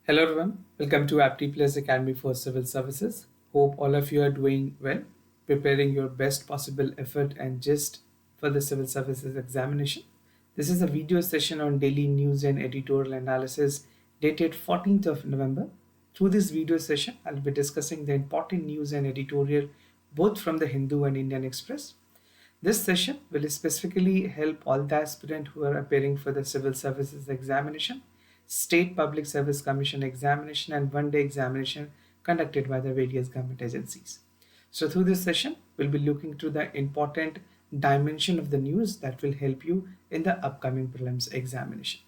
Hello everyone, welcome to Apti Plus Academy for Civil Services. Hope all of you are doing well, preparing your best possible effort and gist for the Civil Services examination. This is a video session on daily news and editorial analysis dated 14th of November. Through this video session, I'll be discussing the important news and editorial both from the Hindu and Indian Express. This session will specifically help all the aspirants who are appearing for the Civil Services examination, State Public Service Commission examination, and one-day examination conducted by the various government agencies. So through this session, we'll be looking through the important dimension of the news that will help you in the upcoming prelims examination.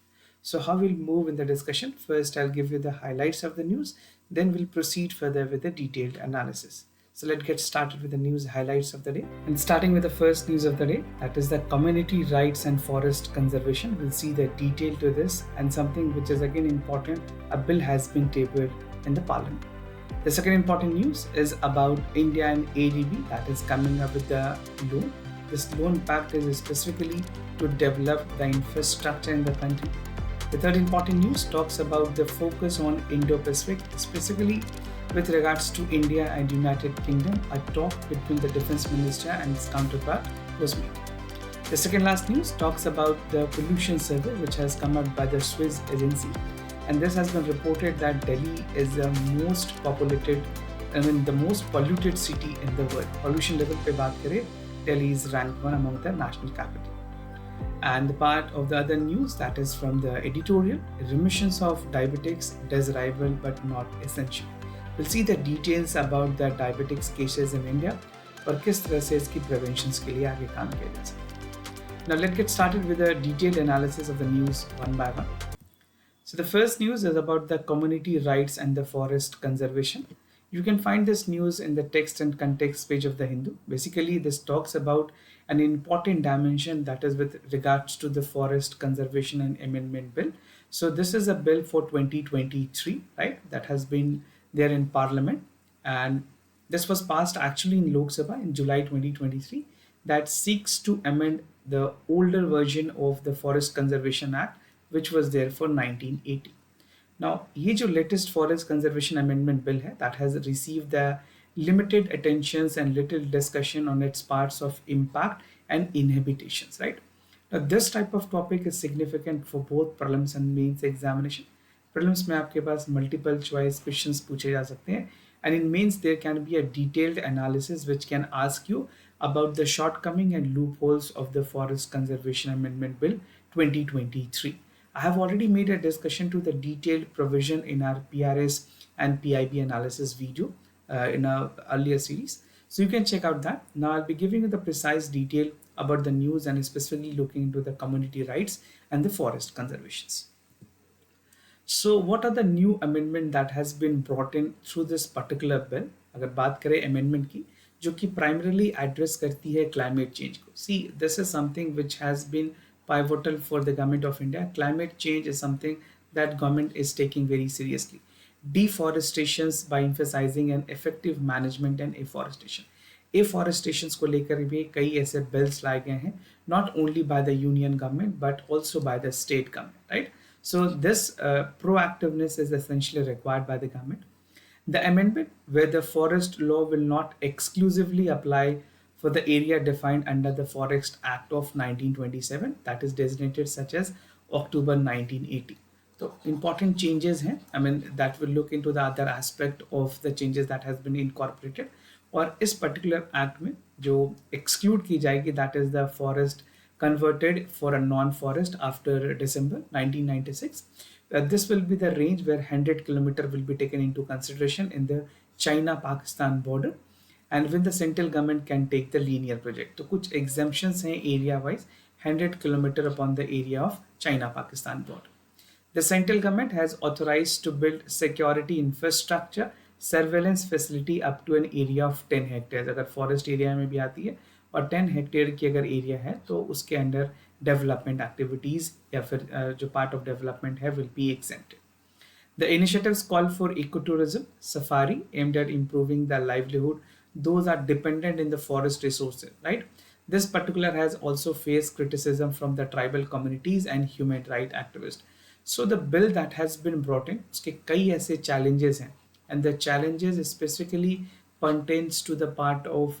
So how we'll move in the discussion? First, I'll give you the highlights of the news, then we'll proceed further with the detailed analysis. So let's get started with the news highlights of the day. And starting with the first news of the day, that is the community rights and forest conservation. We'll see the detail to this and something which is again important, a bill has been tabled in the parliament. The second important news is about India and ADB that is coming up with the loan. This loan pact is specifically to develop the infrastructure in the country. The third important news talks about the focus on Indo-Pacific, specifically with regards to India and United Kingdom. A talk between the defense minister and his counterpart was made. The second last news talks about the pollution survey which has come out by the Swiss agency, and this has been reported that Delhi is the most the most polluted city in the world. Pollution level pe baat kare, Delhi is ranked 1 among the national capital. And the part of the other news that is from the editorial, remissions of diabetics desirable but not essential. We'll see the details about the diabetics cases in India और किस तरह से इसकी preventions के लिए आगे काम किया जा सकता है. Now let's get started with a detailed analysis of the news one by one. So the first news is about the community rights and the forest conservation. You can find this news in the text and context page of the Hindu. Basically, this talks about an important dimension that is with regards to the forest conservation and amendment bill. So this is a bill for 2023, right? That has been there in Parliament, and this was passed actually in Lok Sabha in July 2023 that seeks to amend the older version of the Forest Conservation Act which was there for 1980. Now, ये जो latest forest conservation amendment bill है that has received the limited attentions and little discussion on its parts of impact and inhabitations, right? Now, this type of topic is significant for both prelims and mains examination. Prelims में आपके पास multiple choice questions पूछे जा सकते हैं, and in mains there can be a detailed analysis which can ask you about the shortcoming and loopholes of the Forest Conservation Amendment Bill 2023. I have already made a discussion to the detailed provision in our PRS and PIB analysis video in our earlier series. So you can check out that. Now I'll be giving you the precise detail about the news and specifically looking into the community rights and the forest conservations. So what are the new amendment that has been brought in through this particular bill? अगर बात करें amendment की, जो कि primarily address करती है climate change को. See, this is something which has been pivotal for the government of India. Climate change is something that government is taking very seriously. Deforestations by emphasizing an effective management and afforestation. Afforestations को लेकर भी कई ऐसे bills लाए गए हैं, not only by the union government but also by the state government, right? So this proactiveness is essentially required by the government. The amendment where the forest law will not exclusively apply for the area defined under the Forest Act of 1927 that is designated such as October 1980. So important changes हैं. I mean that will look into the other aspect of the changes that has been incorporated. और इस particular act में जो exclude की जाएगी that is the forest converted for a non-forest after December 1996. This will be the range where 100 km will be taken into consideration in the China-Pakistan border, and when the central government can take the linear project. तो कुछ exemptions हैं area wise 100 km upon the area of China-Pakistan border. The central government has authorized to build security infrastructure surveillance facility up to an area of 10 hectares. अगर forest area में भी आती है और 10 hectare की अगर एरिया है तो उसके अंडर डेवलपमेंट एक्टिविटीज या फिर जो पार्ट ऑफ डेवलपमेंट है will be accepted. The initiatives call for ecotourism safari aimed at improving the livelihood those are dependent in the forest resources, right? This particular has also faced criticism from the tribal communities and human rights activists. So the bill that has been brought in, उसके कई ऐसे challenges हैं, and the challenges specifically pertains to the part of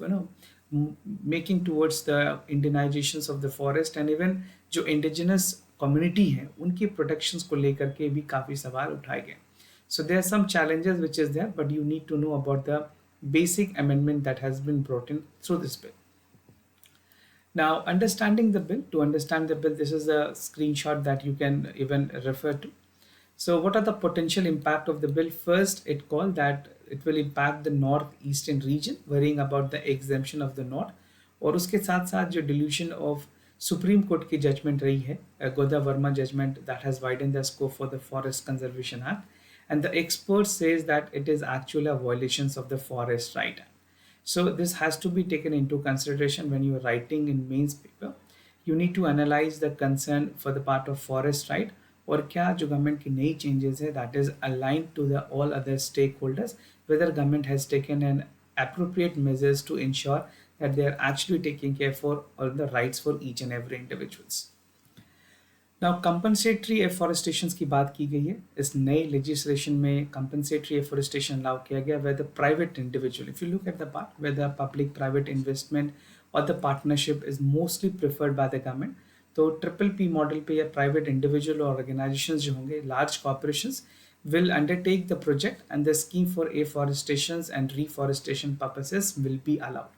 making towards the indianizations of the forest, and even जो indigenous community है उनकी protections को लेकर के भी काफ़ी सवाल उठाए गए. So there are some challenges which is there, but you need to know about the basic amendment that has been brought in through this bill. Now, understanding the bill, to understand the bill, this is a screenshot that you can even refer to. So what are the potential impact of the bill? First, it called that it will impact the northeastern region, worrying about the exemption of the north. और उसके साथ साथ जो dilution of supreme court की judgment रही है, Godavarman judgment that has widen the scope for the forest conservation act, and the expert says that it is actually a violations of the forest right. So this has to be taken into consideration when you are writing in mains paper. You need to analyze the concern for the part of forest right, और क्या जो government की नई changes है that is aligned to the all other stakeholders, whether government has taken an appropriate measures to ensure that they are actually taking care for all the rights for each and every individuals. Now compensatory afforestation की बात की गई है. इस नए legislation में compensatory afforestation allow किया गया where the private individual, if you look at the part where the public private investment और the partnership is mostly preferred by the government. तो ट्रिपल पी मॉडल पे या प्राइवेट इंडिविजुअल और organization जो होंगे, large corporations will undertake the project and the scheme for afforestation and reforestation purposes will be allowed.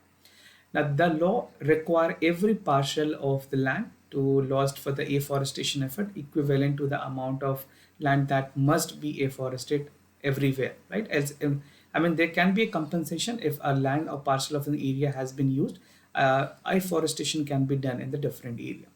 Now, the law require every parcel of the land to lost for the afforestation effort equivalent to the amount of land that must be afforested everywhere, right? As I mean, there can be a compensation if a land or parcel of an area has been used. Afforestation can be done in the different area.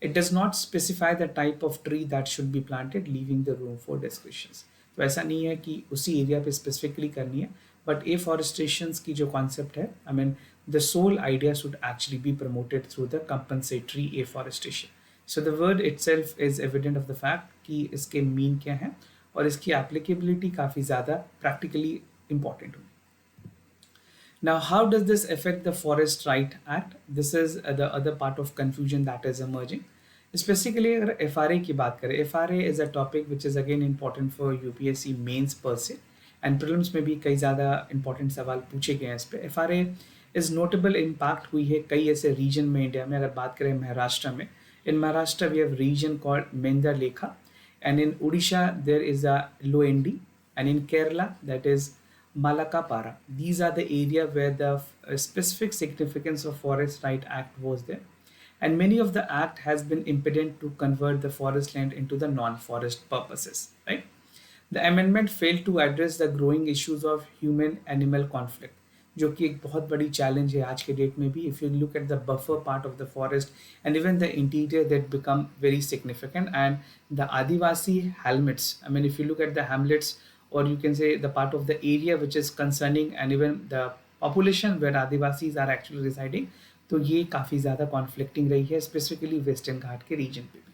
It does not specify the type of tree that should be planted, leaving the room for discussions. तो ऐसा नहीं है कि उसी area पे specifically करनी है, but afforestation की जो कॉन्सेप्ट है, I mean the sole idea should actually be promoted through the compensatory afforestation. So the word itself is evident of the fact कि इसके मीन क्या है और इसकी एप्लीकेबिलिटी काफ़ी ज़्यादा प्रैक्टिकली इम्पॉर्टेंट होगी. Now, how does this affect the Forest Right Act? This is the other part of confusion that is emerging. Specifically, अगर FRA की बात करें, FRA is a topic which is again important for UPSC mains per se, and prelims में भी कई ज़्यादा important सवाल पूछे गए हैं इस पे. FRA is notable impact हुई है कई ऐसे region में इंडिया में. अगर बात करें महाराष्ट्र में, in Maharashtra we have region called Menda Lekha, and in Odisha there is a Loendi, and in Kerala that is Malakapara. These are the area where the specific significance of Forest Right Act was there, and many of the act has been impeded to convert the forest land into the non-forest purposes, right? The amendment failed to address the growing issues of human-animal conflict, जो कि एक बहुत बड़ी challenge है आज के date में भी. If you look at the buffer part of the forest and even the interior that become very significant, and the Adivasi Hamlet's, I mean if you look at the Hamlet's, or you can say the part of the area which is concerning and even the population where Adivasis are actually residing, तो ये काफ़ी ज़्यादा conflicting रही है, specifically Western Ghat के region पे भी.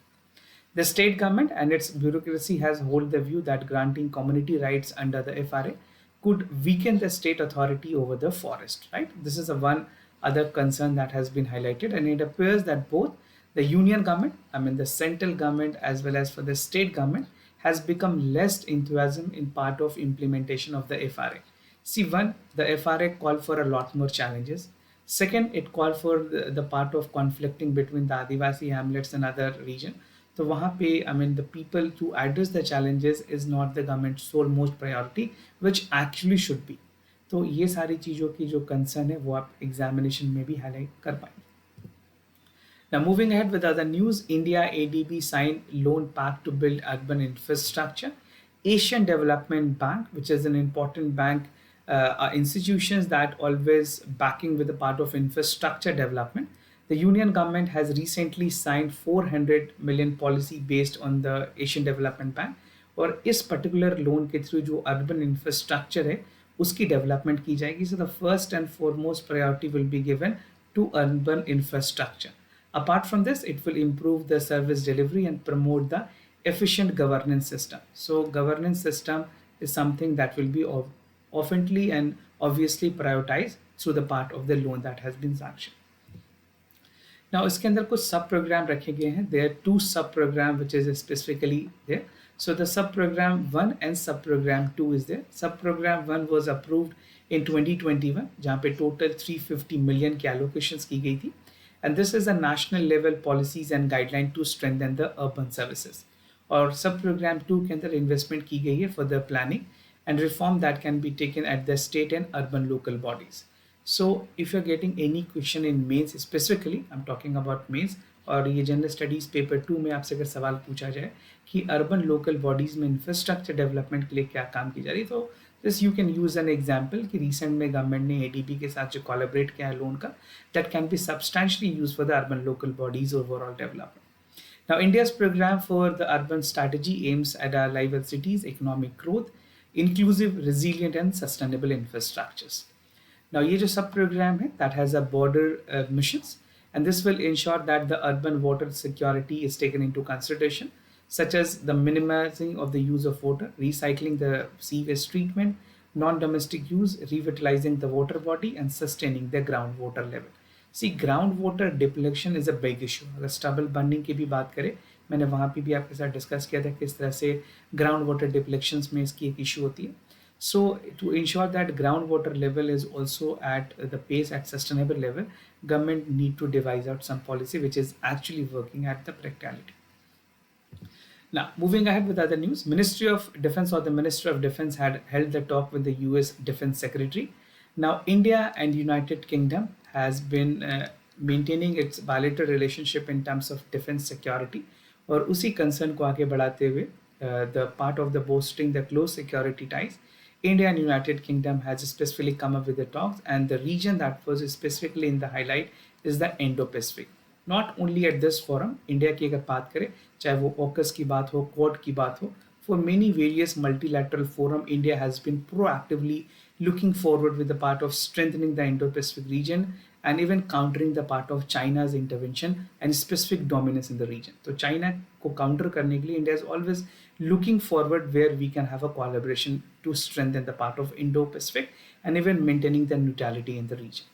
The state government and its bureaucracy has hold the view that granting community rights under the FRA could weaken the state authority over the forest, right? This is a one other concern that has been highlighted, and it appears that both the union government, I mean the central government, as well as for the state government, has become less enthusiasm in part of implementation of the FRA. See, one, the FRA called for a lot more challenges. Second, it called for the part of conflicting between the Adivasi hamlets and other region. So वहाँ पे, I mean, the people to address the challenges is not the government's sole most priority, which actually should be. तो ये सारी चीज़ों की जो concern है वो आप examination में भी highlight कर पाएंगे. Now, moving ahead with other news, India ADB signed loan pact to build urban infrastructure. Asian Development Bank, which is an important bank, are institutions that always backing with the part of infrastructure development. The union government has recently signed 400 million policy based on the Asian Development Bank. और इस particular loan के through जो urban infrastructure है उसकी development की जाएगी. So the first and foremost priority will be given to urban infrastructure. Apart from this, it will improve the service delivery and promote the efficient governance system. So governance system is something that will be oftenly and obviously prioritized through the part of the loan that has been sanctioned. Now इसके अंदर कुछ सब programme रखे गए हैं. There are two sub program which is specifically there. So the sub program 1 and sub program 2 is there. Sub program 1 was approved in 2021 जहाँ पे total 350 million की allocations की गई थी. And this is a national level policies and guideline to strengthen the urban services. और सब programme 2 के अंदर इन्वेस्टमेंट की गई है for the planning and reform that can be taken at the state and urban local bodies. So if you're getting any question in mains specifically, I'm talking about mains, और ये general studies paper 2 में आपसे अगर सवाल पूछा जाए कि urban local bodies में इंफ्रास्ट्रक्चर डेवलपमेंट के लिए क्या काम की जा रही है, तो this you can use an example कि रिसेंट में गवर्नमेंट ने एडीबी के साथ जो कोलैबोरेट किया है लोन का, that can be substantially use for the urban local bodies overall development. Now, India's program for the urban strategy aims at our lively cities, economic growth, inclusive, resilient, and sustainable infrastructures. Now, ये जो sub program है, that has a border missions, and this will ensure that the urban water security is taken into consideration, such as the minimizing of the use of water, recycling the sewage treatment, non-domestic use, revitalizing the water body, and sustaining the groundwater level. See ground water depletion is a big issue. अगर stubble burning की भी बात करें, मैंने वहाँ पे भी आपके साथ डिस्कस किया था किस तरह से ग्राउंड वाटर डिप्लेक्शंस में इसकी एक इशू होती है. So to ensure that ground water level is also at the pace at sustainable level, government need to devise out some policy which is actually working at the practicality. Now, moving ahead with other news, Ministry of Defense or the Minister of Defense had held the talk with the US Defense Secretary. Now, India and United Kingdom has been maintaining its bilateral relationship in terms of defense security. और उसी concern को आगे बढ़ाते हुए, the part of the bolstering the close security ties, India and United Kingdom has specifically come up with the talks, and the region that was specifically in the highlight is the Indo-Pacific. Not only at this forum, India की अगर बात करें, चाहे वो AUKUS की बात हो, Quad की बात हो, for many various multilateral forum, India has been proactively looking forward with the part of strengthening the Indo-Pacific region and even countering the part of China's intervention and specific dominance in the region. So China को counter करने के लिए India is always looking forward where we can have a collaboration to strengthen the part of Indo-Pacific and even maintaining the neutrality in the region.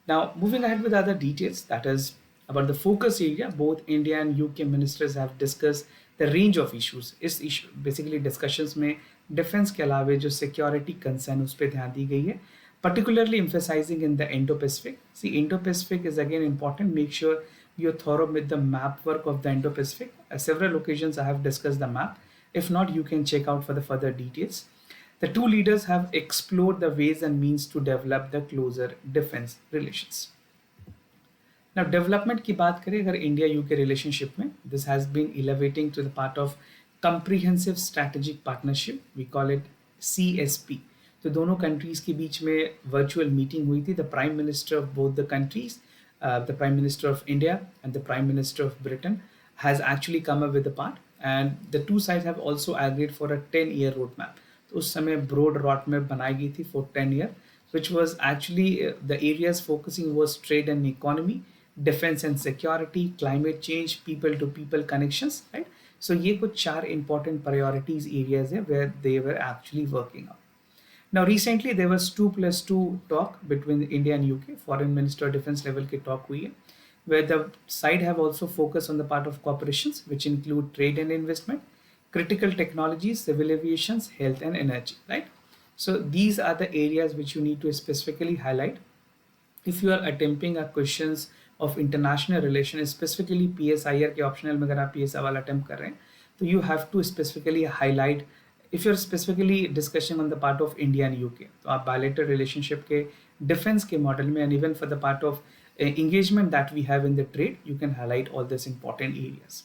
Now, moving ahead with other details, that is about the focus area, both India and UK ministers have discussed the range of issues. इस issue basically discussions में defence के अलावे जो security concern उस पर ध्यान दी गई है, particularly emphasizing in the Indo-Pacific. See, Indo-Pacific is again important. Make sure you're thorough with the map work of the Indo-Pacific. At several occasions I have discussed the map. If not, you can check out for the further details. The two leaders have explored the ways and means to develop the closer defense relations. Now, development की बात करें अगर India UK relationship में, this has been elevating to the part of comprehensive strategic partnership. We call it CSP. तो दोनों countries के बीच में virtual meeting हुई थी. The prime minister of both the countries, the prime minister of India and the prime minister of Britain has actually come up with a part, and the two sides have also agreed for a 10-year roadmap. तो उस समय broad roadmap बनाई गई थी for 10 year, which was actually the areas focusing was trade and economy, defense and security, climate change, people to people connections, right? So ये कुछ चार important priorities areas है where they were actually working on. Now recently there was 2+2 talk between India and UK, foreign minister defense level की talk हुई है, where the side have also focused on the part of cooperations which include trade and investment, critical technologies, civil aviation, health and energy, right? So these are the areas which you need to specifically highlight. If you are attempting a questions of international relations, specifically PSIR के optional में अगर आप ये सवाल attempt कर रहे हैं, तो you have to specifically highlight. If you're specifically discussing on the part of India and UK, तो आप bilateral relationship के defense के model में and even for the part of engagement that we have in the trade, you can highlight all these important areas.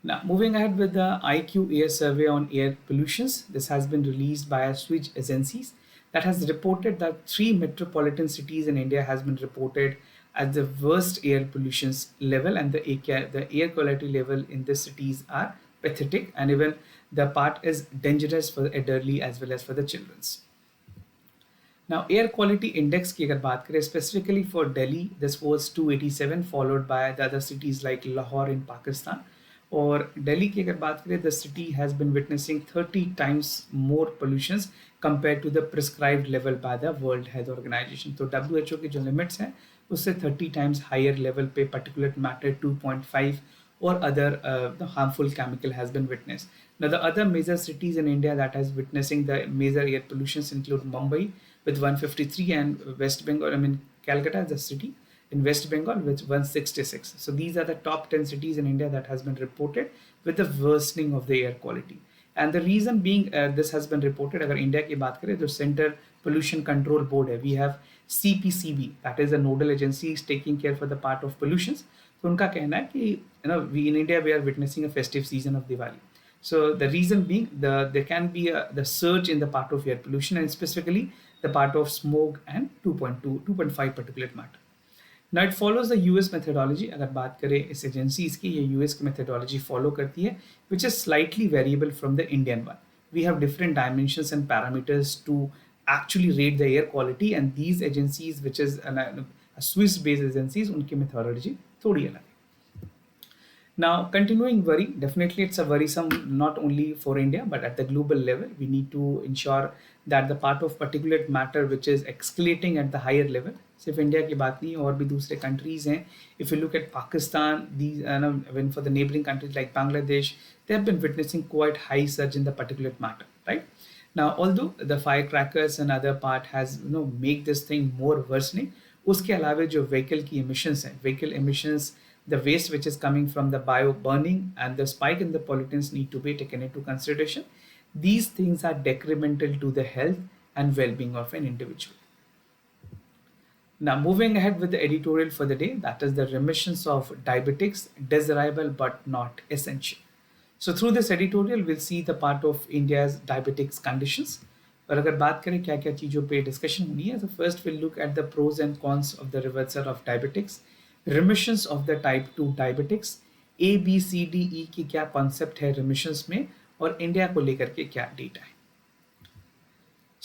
Now, moving ahead with the IQ Air Survey on air pollutions, this has been released by a Switch agencies that has reported that 3 metropolitan cities in India has been reported as the worst air pollution level, and the air quality level in these cities are pathetic, and even the part is dangerous for the elderly as well as for the children's. Now, air quality index की अगर बात करें specifically for Delhi, this was 287, followed by the other cities like Lahore in Pakistan. और दिल्ली की अगर बात करें, the city has been witnessing 30 times more pollutions compared to the prescribed level by the World Health Organization. तो WHO की जो limits हैं उससे 30 times higher level पे particulate matter 2.5 or other the harmful chemical has been witnessed. Now the other major cities in India that has witnessing the major air pollutions include Mumbai with 153 and West Bengal, I mean Calcutta is a city in West Bengal with 166. So these are the top 10 cities in India that has been reported with the worsening of the air quality. And the reason being this has been reported, अगर India की बात करें तो centre pollution control board है, we have CPCB that is a nodal agency is taking care for the part of pollutions. तो उनका कहना है कि we in India we are witnessing a festive season of Diwali. So the reason being there can be the surge in the part of air pollution and specifically the part of smoke and 2.2 2.5 particulate matter. Now it follows the US methodology. अगर बात करें इस agencies की, ये US की methodology follow करती है, which is slightly variable from the Indian one. We have different dimensions and parameters to actually rate the air quality, and these agencies, which is a Swiss-based agencies, उनकी methodology थोड़ी अलग है. Now, continuing worry, definitely it's a worrisome not only for India but at the global level. We need to ensure that the part of particulate matter which is escalating at the higher level. सिर्फ India की बात नहीं, और भी दूसरे countries हैं. If you look at Pakistan, these when for the neighboring countries like Bangladesh, they have been witnessing quite high surge in the particulate matter, right? Now, although the firecrackers and other part has make this thing more worsening, उसके अलावा जो vehicle की emissions हैं, vehicle emissions, the waste which is coming from the bio burning and the spike in the pollutants need to be taken into consideration. These things are detrimental to the health and well-being of an individual. Now moving ahead with the editorial for the day, that is the remissions of diabetics, desirable but not essential. So through this editorial, we'll see the part of India's diabetics conditions. और अगर बात करें क्या क्या चीज़ों पे discussion होनी है, so first we'll look at the pros and cons of the reversal of diabetics, remissions of the type 2 diabetics, A, B, C, D, E की क्या कॉन्सेप्ट है remissions में, और इंडिया को लेकर के क्या डेटा है.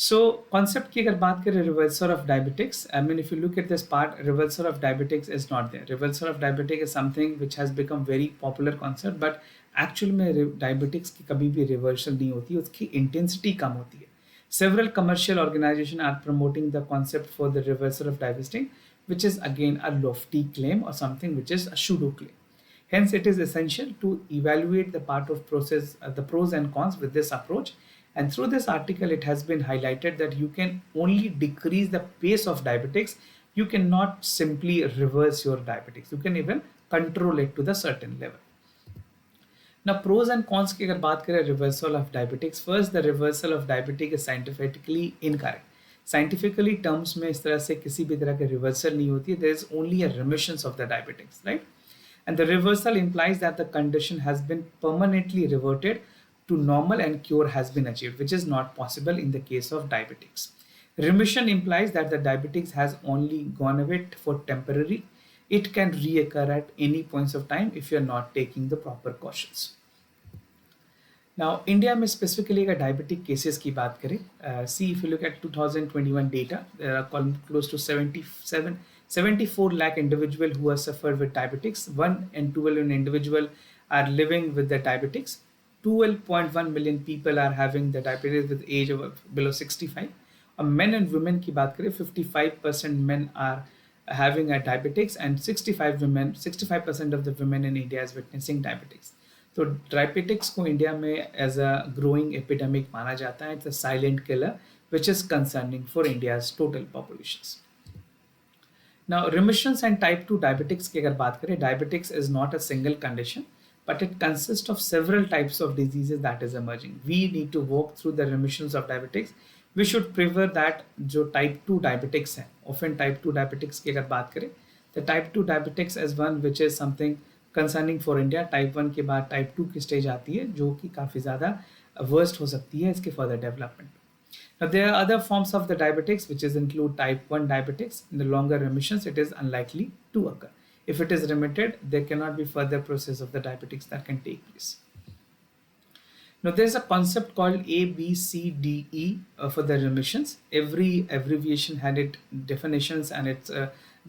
So concept की अगर बात करें reversal of diabetics, I mean if you look at this part, reversal of diabetics is not there. Reversal of diabetic is something which has become very popular concept, but actually में diabetics की कभी भी reversal नहीं होती, उसकी intensity कम होती है. Several commercial organizations are promoting the concept for the reversal of diabetes, which is again a lofty claim or something which is a pseudo claim. Hence, it is essential to evaluate the part of process, the pros and cons with this approach. And through this article, it has been highlighted that you can only decrease the pace of diabetics. You cannot simply reverse your diabetics. You can even control it to the certain level. Now, pros and cons की अगर बात करें reversal of diabetics, first the reversal of diabetic is scientifically incorrect. Scientifically terms में इस तरह से किसी भी तरह के reversal नहीं होती है. There is only a remissions of the diabetics, right? And the reversal implies that the condition has been permanently reverted to normal and cure has been achieved, which is not possible in the case of diabetics. Remission implies that the diabetics has only gone away for temporary. It can reoccur at any points of time if you are not taking the proper cautions. Now, India में specifically अगर diabetic cases की बात करें, see if you look at 2021 data, there are close to 74 lakh individual who have suffered with diabetics. 1 in 12 individual are living with the diabetics. 12.1 million people are having the diabetes with age of below 65. Men and women की बात करें, 55% men are having a diabetics and 65% of the women in India is witnessing diabetics. तो diabetics को India में as a growing epidemic माना जाता है. It's a silent killer which is concerning for India's total populations. Now remissions and type 2 diabetics की अगर बात करें, diabetics is not a single condition but it consists of several types of diseases that is emerging. We need to walk through the remissions of diabetics. We should prefer that जो type 2 diabetics है, often type 2 diabetics की अगर बात करें, the type 2 diabetics is one which is something concerning for India. type 1 के बाद type 2 की stage आती है जो कि काफ़ी ज़्यादा worst हो सकती है इसके further development. Now there are other forms of the diabetics which is include type 1 diabetics. In the longer remissions, it is unlikely to occur. If it is remitted, there cannot be further process of the diabetics that can take place. Now there is a concept called A, B, C, D, E for the remissions. Every abbreviation had its definitions and its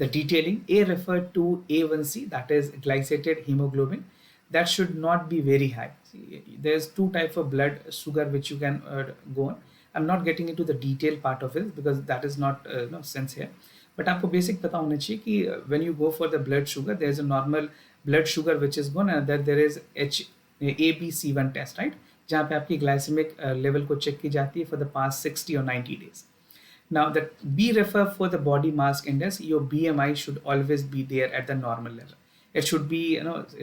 the detailing. A referred to A1C, that is glycated hemoglobin. That should not be very high. There's two types of blood sugar which you can go on. I'm not getting into the detailed part of it because that is not no sense here. But आपको basic पता होना चाहिए कि when you go for the blood sugar there is a normal blood sugar which is gone that there is ABC1 test, right, जहाँ पे आपकी glycaemic level को check की जाती है for the past 60 or 90 days. Now, that B refer for the body mass index, your BMI should always be there at the normal level. It should be,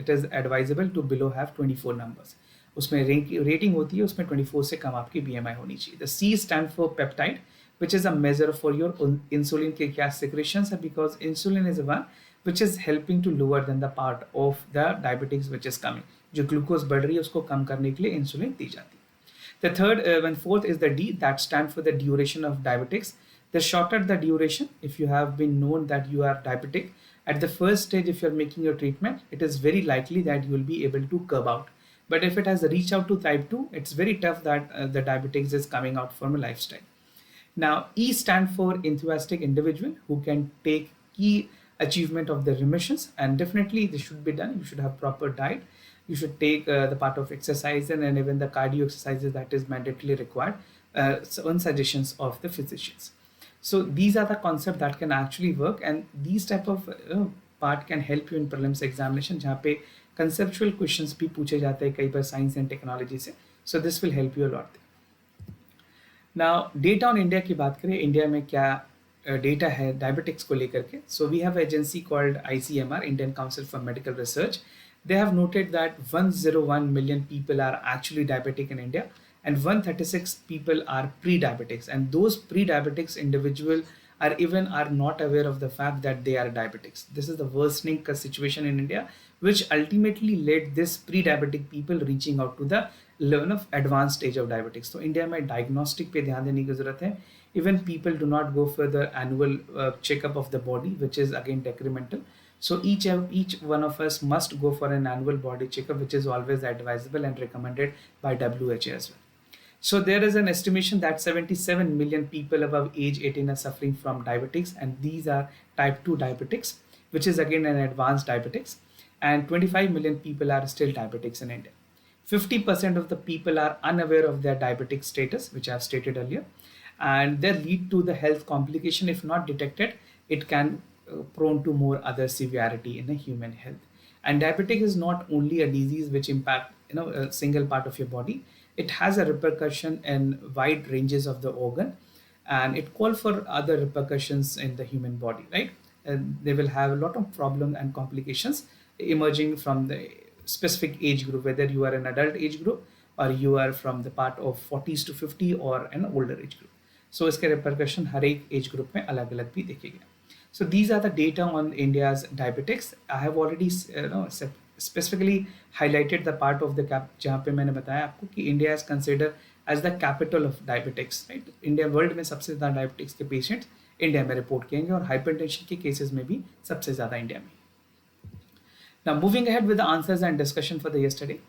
it is advisable to below have 24 numbers. उसमें rating होती है, उसमें 24 से कम आपकी BMI होनी चाहिए. The C stand for peptide, which is a measure for your insulin के क्या secretions है, because insulin is one which is helping to lower than the part of the diabetics which is coming. जो glucose बढ़ रही है उसको कम करने के लिए इंसुलिन दी जाती है. The third and fourth is the D, that stand for the duration of diabetics. The shorter the duration, if you have been known that you are diabetic, at the first stage if you are making your treatment, it is very likely that you will be able to curb out. But if it has reached out to type 2, it's very tough that the diabetics is coming out from a lifestyle. Now, E stand for enthusiastic individual who can take key achievement of the remissions, and definitely this should be done. You should have proper diet. You should take the part of exercise and even the cardio exercises that is mandatorily required on suggestions of the physicians. So these are the concepts that can actually work, and these type of part can help you in prelims examination जहाँ पे conceptual questions भी पूछे जाते हैं कई बार science and technology से. So this will help you a lot. Now, data on India की बात करें, इंडिया में क्या डेटा है डायबिटिक्स को लेकर के. So we have agency called ICMR, Indian council for medical research. They have noted that 101 million people are actually diabetic in India, and 136 people are pre-diabetics, and those pre-diabetics individual are not aware of the fact that they are diabetics. This is the worsening situation in India, which ultimately led this pre-diabetic people reaching out to the level of advanced stage of diabetics. So India में diagnostic पे ध्यान देने की जरूरत है. Even people do not go for the annual checkup of the body, which is again decremental. So each one of us must go for an annual body checkup, which is always advisable and recommended by WHO as well. So there is an estimation that 77 million people above age 18 are suffering from diabetics, and these are type 2 diabetics, which is again an advanced diabetics, and 25 million people are still diabetics in India. 50% of the people are unaware of their diabetic status, which I have stated earlier, and they lead to the health complication. If not detected, it can prone to more other severity in the human health. And diabetic is not only a disease which impact a single part of your body. It has a repercussion in wide ranges of the organ, and it calls for other repercussions in the human body, right? And they will have a lot of problems and complications emerging from the specific age group, whether you are an adult age group or you are from the part of 40s to 50 or an older age group. So इसके repercussion हर एक age group में अलग अलग भी देखे गए. So these are the data on India's diabetics. I have already specifically highlighted the part of the जहाँ पे मैंने बताया आपको कि India is considered as the capital of diabetics, right? India world में सबसे ज़्यादा डायबिटिक्स के पेशेंट्स इंडिया में रिपोर्ट किएंगे, और हाइपरटेंशन के केसेस में भी सबसे ज़्यादा इंडिया में. Now moving ahead with the answers and discussion for the yesterday.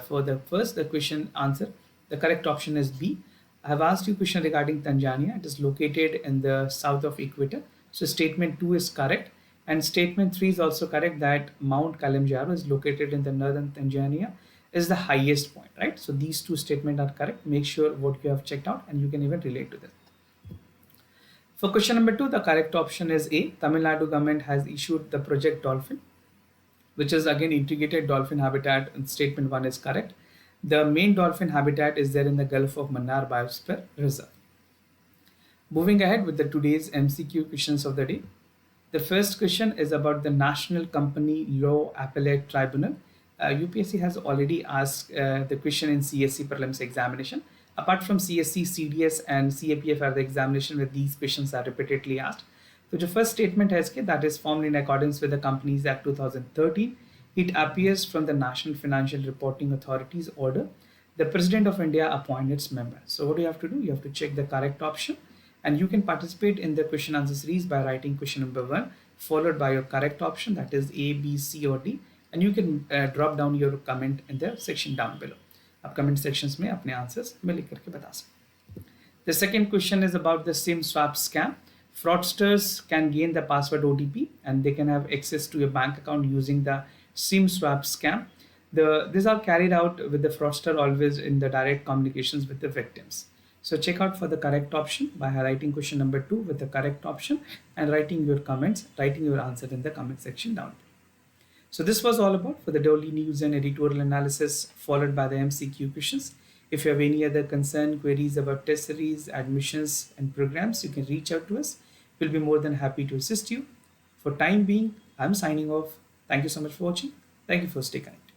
For the first, the question answer, the correct option is B. I have asked you a question regarding Tanzania. It is located in the south of equator. So statement 2 is correct, and statement 3 is also correct, that Mount Kilimanjaro is located in the northern Tanzania, is the highest point, right? So these two statements are correct. Make sure what you have checked out, and you can even relate to that. For question number 2, the correct option is A. Tamil Nadu government has issued the Project Dolphin, which is again integrated dolphin habitat, and statement 1 is correct. The main dolphin habitat is there in the Gulf of Mannar Biosphere Reserve. Moving ahead with the today's MCQ questions of the day. The first question is about the National Company Law Appellate Tribunal. UPSC has already asked the question in CSC prelims examination. Apart from CSC, CDS and CAPF are the examination where these questions are repeatedly asked. So the first statement is that is formed in accordance with the Companies Act 2013. It appears from the National Financial Reporting Authority's order. The President of India appoints its member. So what do you have to do? You have to check the correct option, and you can participate in the question answer series by writing question number 1 followed by your correct option, that is A, B, C or D, and you can drop down your comment in the section down below. आप comment sections में अपने answers में लिख करके बता सकते. The second question is about the SIM swap scam. Fraudsters can gain the password OTP, and they can have access to your bank account using the SIM swap scam. These are carried out with the fraudster always in the direct communications with the victims. So check out for the correct option by highlighting question number 2 with the correct option and writing your comments, writing your answer in the comment section down. So this was all about for the daily news and editorial analysis followed by the MCQ questions. If you have any other concern, queries about test series, admissions and programs, you can reach out to us. We'll be more than happy to assist you. For time being, I'm signing off. Thank you so much for watching. Thank you for staying connected.